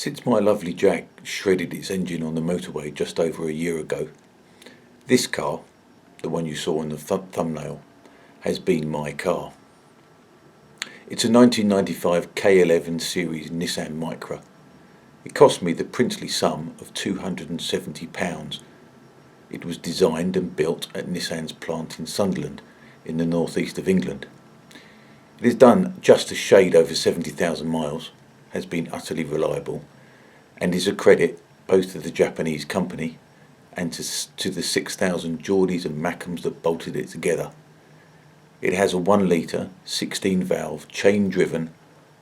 Since my lovely Jag shredded its engine on the motorway just over a year ago, this car, the one you saw in the thumbnail, has been my car. It's a 1995 K11 series Nissan Micra. It cost me the princely sum of £270. It was designed and built at Nissan's plant in Sunderland, in the northeast of England. It has done just a shade over 70,000 miles, has been utterly reliable, and is a credit both to the Japanese company and to the 6,000 Geordies and Mackhams that bolted it together. It has a 1 litre, 16 valve, chain driven,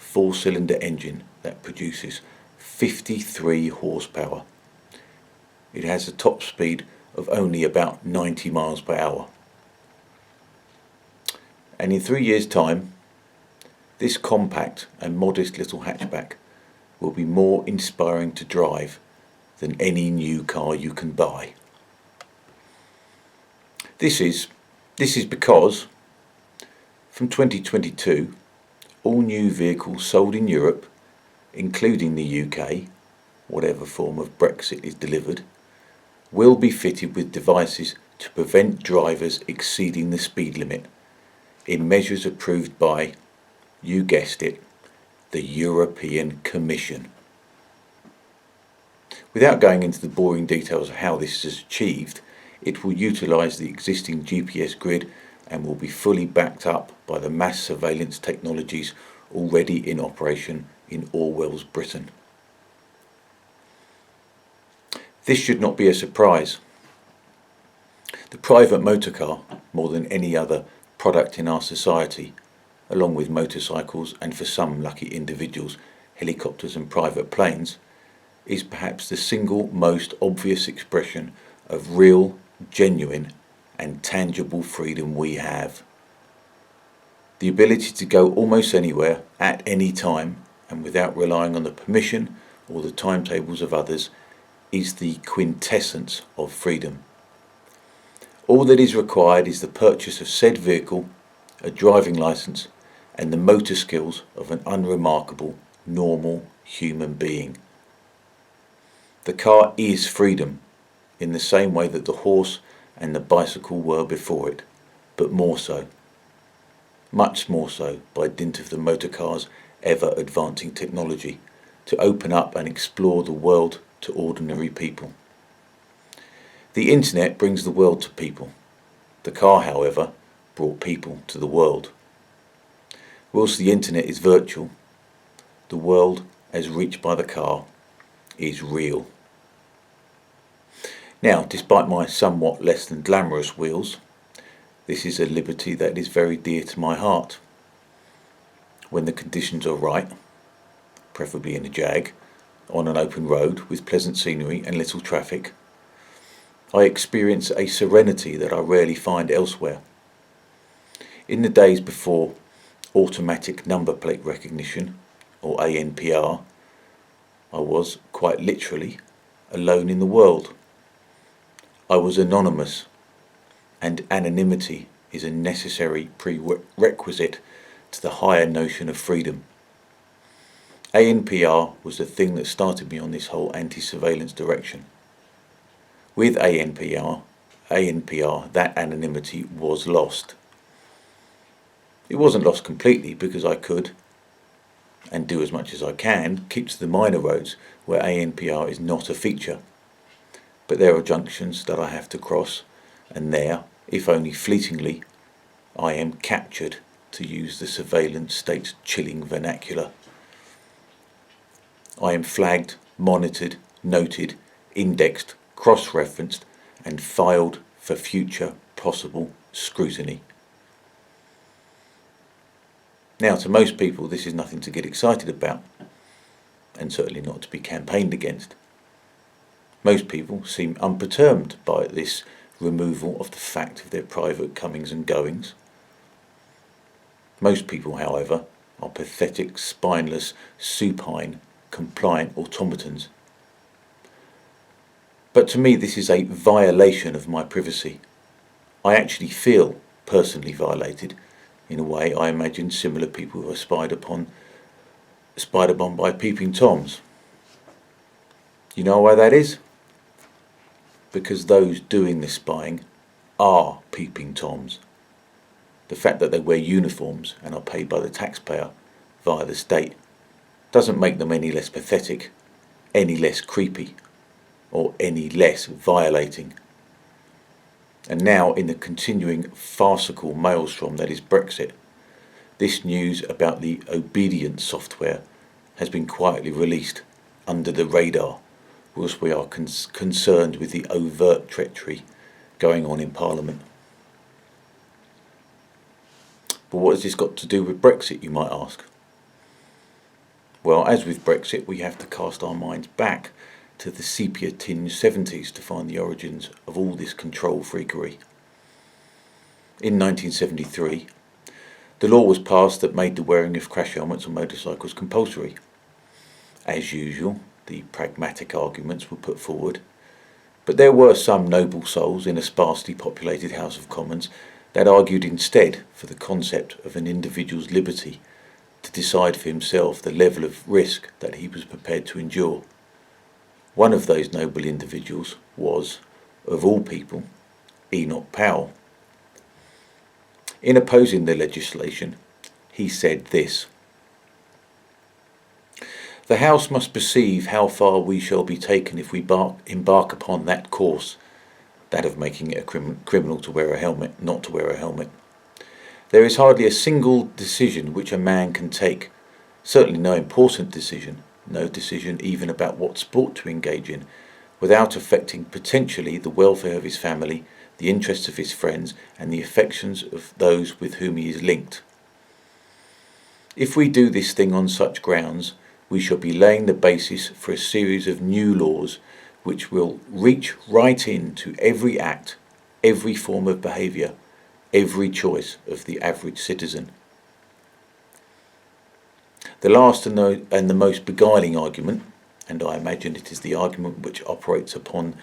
4-cylinder engine that produces 53 horsepower. It has a top speed of only about 90 miles per hour. And in 3 years' time, this compact and modest little hatchback will be more inspiring to drive than any new car you can buy. This is because from 2022, all new vehicles sold in Europe, including the UK, whatever form of Brexit is delivered, will be fitted with devices to prevent drivers exceeding the speed limit in measures approved by, you guessed it, the European Commission. Without going into the boring details of how this is achieved, it will utilise the existing GPS grid and will be fully backed up by the mass surveillance technologies already in operation in Orwell's Britain. This should not be a surprise. The private motor car, more than any other product in our society, along with motorcycles and for some lucky individuals, helicopters and private planes, is perhaps the single most obvious expression of real, genuine and tangible freedom we have. The ability to go almost anywhere, at any time, and without relying on the permission or the timetables of others, is the quintessence of freedom. All that is required is the purchase of said vehicle, a driving licence, and the motor skills of an unremarkable, normal human being. The car is freedom, in the same way that the horse and the bicycle were before it, but more so. Much more so by dint of the motor car's ever advancing technology to open up and explore the world to ordinary people. The internet brings the world to people. The car, however, brought people to the world. Whilst the internet is virtual, the world as reached by the car is real. Now, despite my somewhat less than glamorous wheels, this is a liberty that is very dear to my heart. When the conditions are right, preferably in a Jag, on an open road with pleasant scenery and little traffic, I experience a serenity that I rarely find elsewhere. In the days before automatic number plate recognition, or ANPR, I was, quite literally, alone in the world. I was anonymous, and anonymity is a necessary prerequisite to the higher notion of freedom. ANPR was the thing that started me on this whole anti-surveillance direction. With ANPR, that anonymity was lost. It wasn't lost completely because I could, and do as much as I can, keep to the minor roads where ANPR is not a feature. But there are junctions that I have to cross, and there, if only fleetingly, I am captured, to use the surveillance state's chilling vernacular. I am flagged, monitored, noted, indexed, cross-referenced and filed for future possible scrutiny. Now, to most people this is nothing to get excited about, and certainly not to be campaigned against. Most people seem unperturbed by this removal of the fact of their private comings and goings. Most people, however, are pathetic, spineless, supine, compliant automatons. But to me this is a violation of my privacy. I actually feel personally violated in a way I imagine similar people are spied upon by peeping toms. You know why that is? Because those doing this spying are peeping Toms. The fact that they wear uniforms and are paid by the taxpayer via the state doesn't make them any less pathetic, any less creepy, or any less violating. And now, in the continuing farcical maelstrom that is Brexit, this news about the obedience software has been quietly released under the radar, whilst we are concerned with the overt treachery going on in Parliament. But what has this got to do with Brexit, you might ask? Well, as with Brexit, we have to cast our minds back to the sepia-tinged 70s to find the origins of all this control freakery. In 1973, the law was passed that made the wearing of crash helmets on motorcycles compulsory. As usual, the pragmatic arguments were put forward, but there were some noble souls in a sparsely populated House of Commons that argued instead for the concept of an individual's liberty to decide for himself the level of risk that he was prepared to endure. One of those noble individuals was, of all people, Enoch Powell. In opposing the legislation, he said this: "The House must perceive how far we shall be taken if we embark upon that course, that of making it a criminal to wear a helmet, not to wear a helmet. There is hardly a single decision which a man can take, certainly no important decision, no decision even about what sport to engage in, without affecting potentially the welfare of his family, the interests of his friends, and the affections of those with whom he is linked. If we do this thing on such grounds, we shall be laying the basis for a series of new laws which will reach right into every act, every form of behaviour, every choice of the average citizen." The last and the most beguiling argument, and I imagine it is the argument which operates upon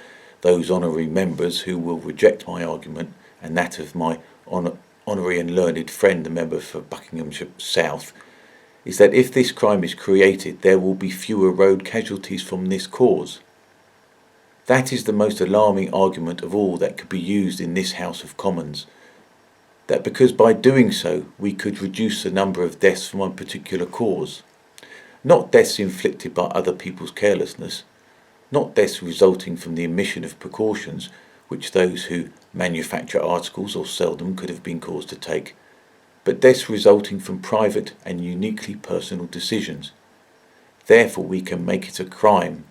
those honorary members who will reject my argument and that of my honorary and learned friend, the member for Buckinghamshire South, is that if this crime is created, there will be fewer road casualties from this cause. That is the most alarming argument of all that could be used in this House of Commons, that because by doing so we could reduce the number of deaths from one particular cause, not deaths inflicted by other people's carelessness, not deaths resulting from the omission of precautions which those who manufacture articles or sell them could have been caused to take, but deaths resulting from private and uniquely personal decisions. Therefore we can make it a crime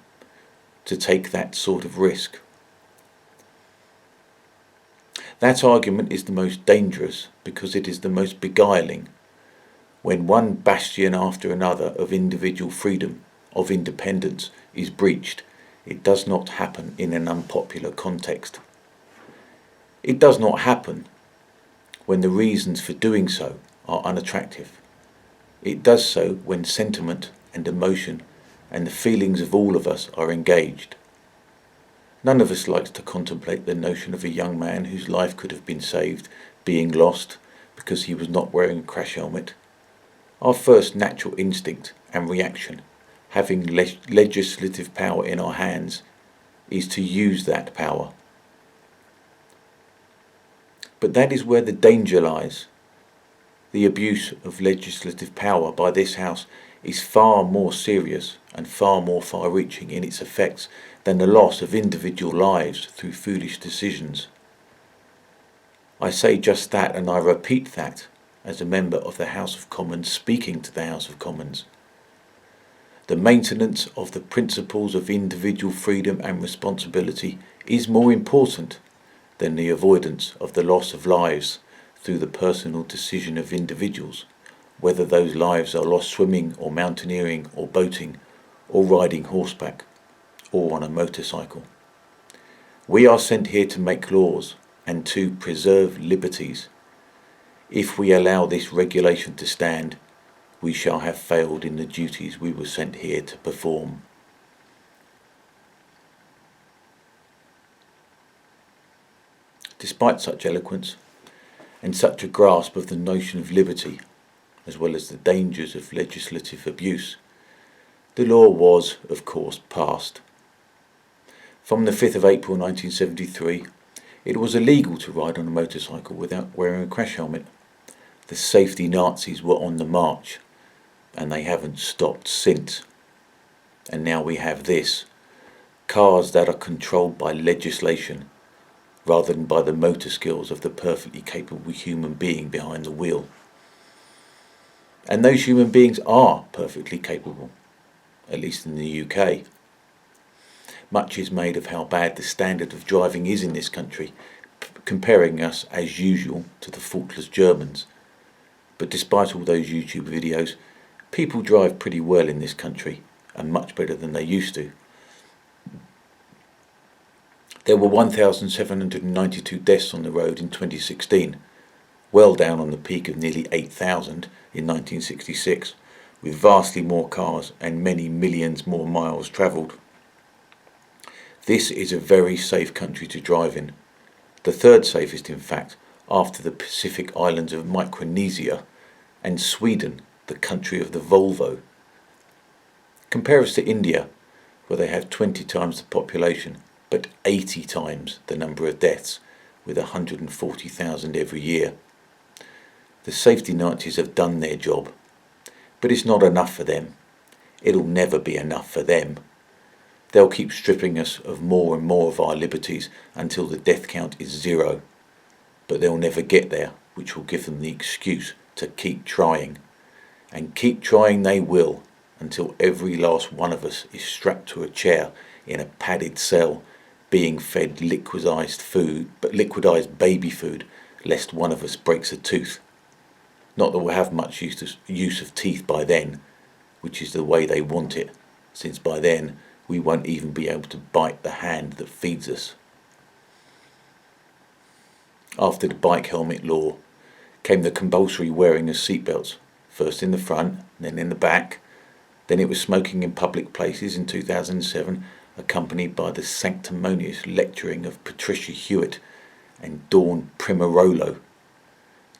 to take that sort of risk. That argument is the most dangerous because it is the most beguiling. When one bastion after another of individual freedom, of independence, is breached, it does not happen in an unpopular context. It does not happen when the reasons for doing so are unattractive. It does so when sentiment and emotion and the feelings of all of us are engaged. None of us likes to contemplate the notion of a young man whose life could have been saved being lost because he was not wearing a crash helmet. Our first natural instinct and reaction, having legislative power in our hands, is to use that power. But that is where the danger lies. The abuse of legislative power by this House is far more serious and far more far-reaching in its effects than the loss of individual lives through foolish decisions. I say just that, and I repeat that as a member of the House of Commons speaking to the House of Commons. The maintenance of the principles of individual freedom and responsibility is more important than the avoidance of the loss of lives through the personal decision of individuals, whether those lives are lost swimming or mountaineering or boating or riding horseback or on a motorcycle. We are sent here to make laws and to preserve liberties. If we allow this regulation to stand, we shall have failed in the duties we were sent here to perform. Despite such eloquence and such a grasp of the notion of liberty, as well as the dangers of legislative abuse, the law was, of course, passed. From the 5th of April 1973, it was illegal to ride on a motorcycle without wearing a crash helmet. The safety Nazis were on the march, and they haven't stopped since. And now we have this: cars that are controlled by legislation rather than by the motor skills of the perfectly capable human being behind the wheel. And those human beings are perfectly capable, at least in the UK. Much is made of how bad the standard of driving is in this country, comparing us, as usual, to the faultless Germans. But despite all those YouTube videos, people drive pretty well in this country, and much better than they used to. There were 1,792 deaths on the road in 2016, well down on the peak of nearly 8,000 in 1966, with vastly more cars and many millions more miles travelled. This is a very safe country to drive in. The third safest, in fact, after the Pacific islands of Micronesia and Sweden, the country of the Volvo. Compare us to India, where they have 20 times the population, but 80 times the number of deaths, with 140,000 every year. The safety Nazis have done their job, but it's not enough for them. It'll never be enough for them. They'll keep stripping us of more and more of our liberties until the death count is 0. But they'll never get there, which will give them the excuse to keep trying. And keep trying they will, until every last one of us is strapped to a chair in a padded cell, being fed liquidized baby food, lest one of us breaks a tooth. Not that we'll have much use of teeth by then, which is the way they want it, since by then we won't even be able to bite the hand that feeds us. After the bike helmet law came the compulsory wearing of seatbelts, first in the front, then in the back. Then it was smoking in public places in 2007, accompanied by the sanctimonious lecturing of Patricia Hewitt and Dawn Primarolo.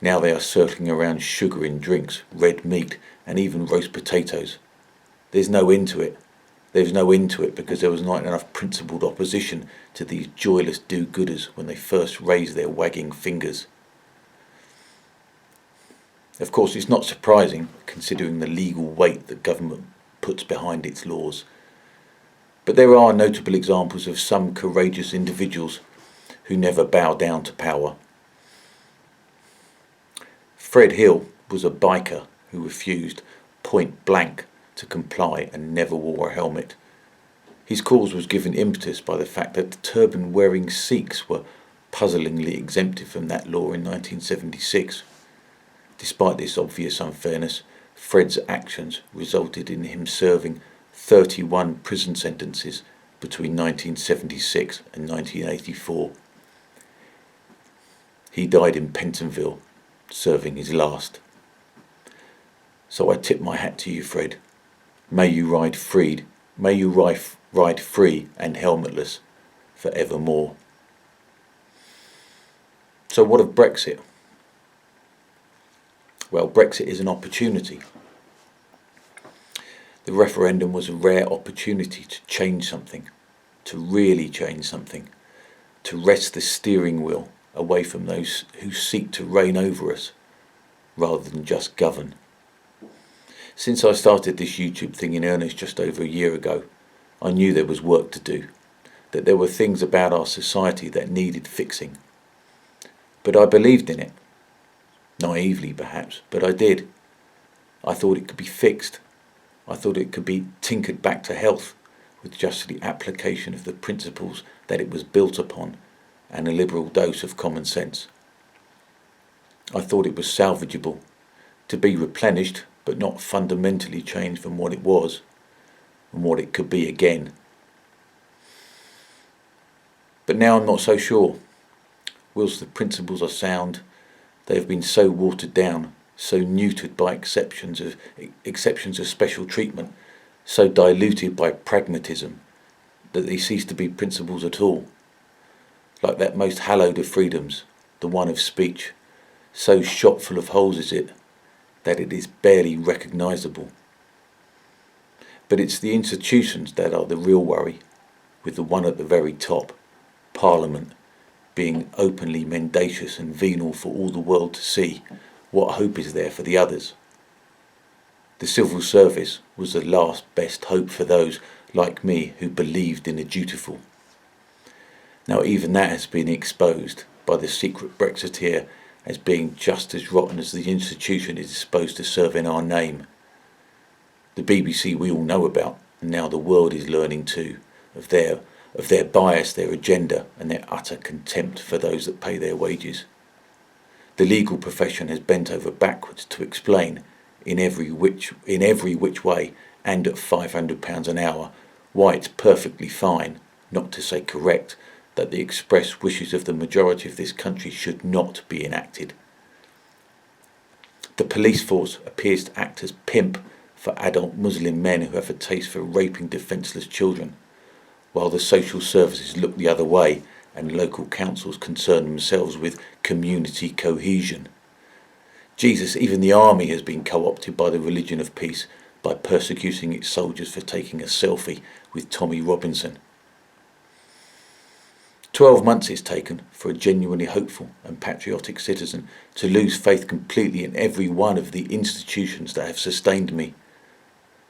Now they are circling around sugar in drinks, red meat, and even roast potatoes. There's no end to it. There's no end to it because there was not enough principled opposition to these joyless do-gooders when they first raised their wagging fingers. Of course, it's not surprising, considering the legal weight that government puts behind its laws. But there are notable examples of some courageous individuals who never bow down to power. Fred Hill was a biker who refused point blank to comply and never wore a helmet. His cause was given impetus by the fact that the turban-wearing Sikhs were puzzlingly exempted from that law in 1976. Despite this obvious unfairness, Fred's actions resulted in him serving 31 prison sentences between 1976 and 1984. He died in Pentonville, serving his last. So I tip my hat to you, Fred. May you ride free and helmetless forevermore. So what of Brexit? Well, Brexit is an opportunity. The referendum was a rare opportunity to change something, to really change something, to wrest the steering wheel away from those who seek to reign over us, rather than just govern. Since I started this YouTube thing in earnest just over a year ago, I knew there was work to do, that there were things about our society that needed fixing. But I believed in it. Naively perhaps, but I did. I thought it could be fixed. I thought it could be tinkered back to health with just the application of the principles that it was built upon and a liberal dose of common sense. I thought it was salvageable, to be replenished but not fundamentally changed from what it was and what it could be again. But now I'm not so sure. Whilst the principles are sound, they have been so watered down, so neutered by exceptions of special treatment, so diluted by pragmatism, that they cease to be principles at all. Like that most hallowed of freedoms, the one of speech, so shot full of holes is it, that it is barely recognisable. But it's the institutions that are the real worry, with the one at the very top, Parliament, being openly mendacious and venal for all the world to see, what hope is there for the others? The civil service was the last best hope for those like me who believed in the dutiful. Now even that has been exposed by the secret Brexiteer as being just as rotten as the institution it is supposed to serve in our name. The BBC we all know about, and now the world is learning too, of their bias, their agenda, and their utter contempt for those that pay their wages. The legal profession has bent over backwards to explain, in every which way, and at £500 an hour, why it's perfectly fine, not to say correct, that the express wishes of the majority of this country should not be enacted. The police force appears to act as pimp for adult Muslim men who have a taste for raping defenceless children, while the social services look the other way and local councils concern themselves with community cohesion. Jesus, even the army has been co-opted by the religion of peace by persecuting its soldiers for taking a selfie with Tommy Robinson. 12 months it's taken for a genuinely hopeful and patriotic citizen to lose faith completely in every one of the institutions that have sustained me.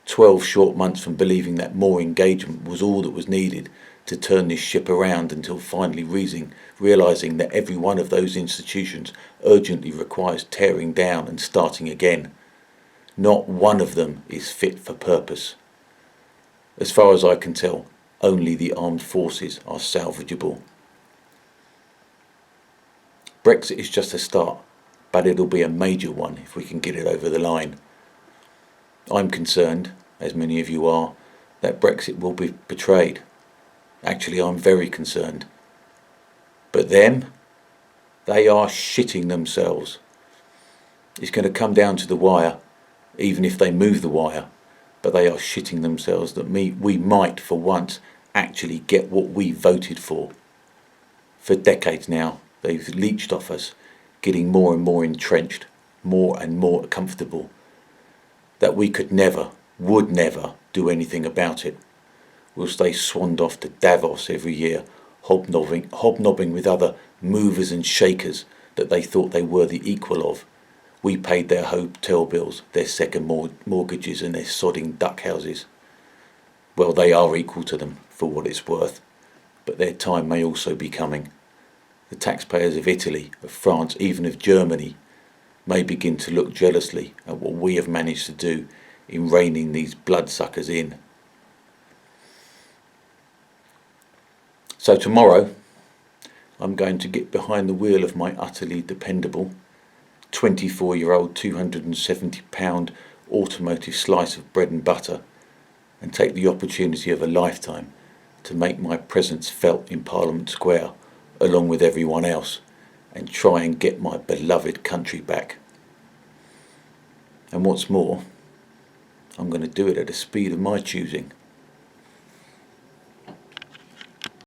12 short months from believing that more engagement was all that was needed to turn this ship around until finally realising that every one of those institutions urgently requires tearing down and starting again. Not one of them is fit for purpose. As far as I can tell, only the armed forces are salvageable. Brexit is just a start, but it'll be a major one if we can get it over the line. I'm concerned, as many of you are, that Brexit will be betrayed. Actually, I'm very concerned. But them, they are shitting themselves. It's going to come down to the wire, even if they move the wire, but they are shitting themselves that we might, for once, actually get what we voted for. For decades now, they've leached off us, getting more and more entrenched, more and more comfortable, that we would never do anything about it. Whilst they swanned off to Davos every year, hobnobbing with other movers and shakers that they thought they were the equal of. We paid their hotel bills, their second mortgages and their sodding duck houses. Well, they are equal to them, for what it's worth, but their time may also be coming. The taxpayers of Italy, of France, even of Germany, may begin to look jealously at what we have managed to do in reining these bloodsuckers in. So tomorrow, I'm going to get behind the wheel of my utterly dependable 24-year-old £270 automotive slice of bread and butter and take the opportunity of a lifetime to make my presence felt in Parliament Square along with everyone else and try and get my beloved country back. And what's more, I'm going to do it at a speed of my choosing.